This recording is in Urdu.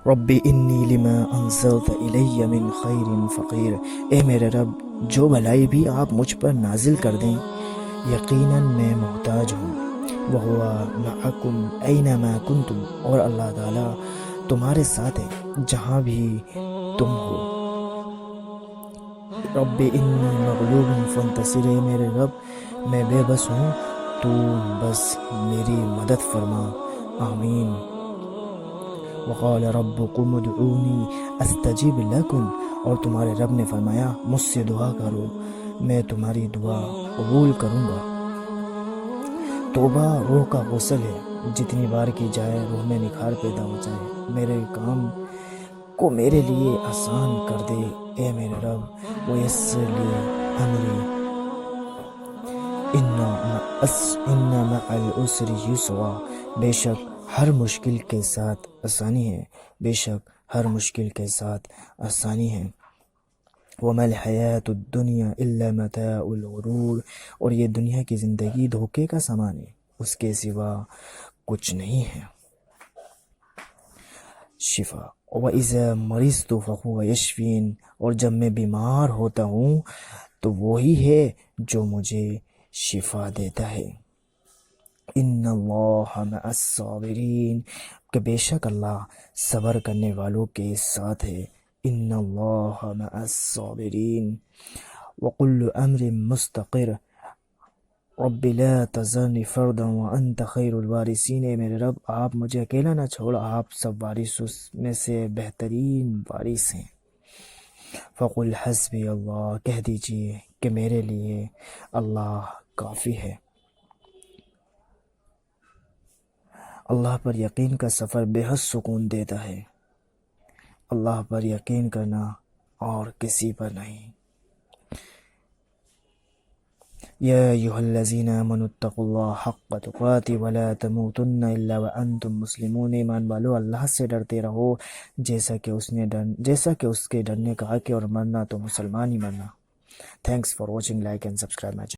رب انی لما انزلت الی من خیر فقیر، اے میرے رب جو بھلائی بھی آپ مجھ پر نازل کر دیں یقیناً میں محتاج ہوں۔ وَهُوَ مَعَكُمْ أَيْنَمَا كُنْتُمْ، اور اللہ تعالیٰ تمہارے ساتھ ہے جہاں بھی تم ہو۔ رب انی مغلوب فانتصر، اے میرے رب میں بے بس ہوں تو بس میری مدد فرما، آمین۔ وقال ربکم ادعونی استجب لکم، اور تمہارے رب نے فرمایا مجھ سے دعا کرو میں تمہاری دعا قبول کروں گا۔ توبہ روح کا غسل ہے، جتنی بار کی جائے روح میں نکھار پیدا ہو جائے۔ میرے کام کو میرے لیے آسان کر دے اے میرے رب، ویسر لی امری، ان مع العسر یسرا، بے شک ہر مشکل کے ساتھ آسانی ہے، بے شک ہر مشکل کے ساتھ آسانی ہے۔ وَمَا الْحَيَاةُ الدُّنْيَا إِلَّا مَتَاعُ الْغُرُورِ، اور یہ دنیا کی زندگی دھوکے کا سامان ہے، اس کے سوا کچھ نہیں ہے۔ شفا، وَإِذَا مَرِضْتُ فَهُوَ يَشْفِينِ، اور جب میں بیمار ہوتا ہوں تو وہی ہے جو مجھے شفا دیتا ہے۔ ان اللہ مع الصابرین، کہ بے شک اللہ صبر کرنے والوں کے ساتھ ہے۔ ان اللہ مع الصابرین۔ وکل امر مستقر، رب لا تذرنی فردا وانت خیر الوارثین، اے میرے رب آپ مجھے اکیلا نہ چھوڑ، آپ سب وارثوں میں سے بہترین وارث ہیں۔ فقل حسبی اللہ، کہہ دیجئے کہ میرے لیے اللہ کافی ہے۔ اللہ پر یقین کا سفر بے حد سکون دیتا ہے، اللہ پر یقین کرنا اور کسی پر نہیں۔ یا ایھا الذین آمنوا اتقوا اللہ حق تقاتہ ولا تموتن الا وانتم مسلمون، ایمان والو اللہ سے ڈرتے رہو جیسا کہ اس کے ڈرنے کا حق ہے، اور مرنا تو مسلمان ہی مرنا۔ Thanks for watching, like and subscribe my channel.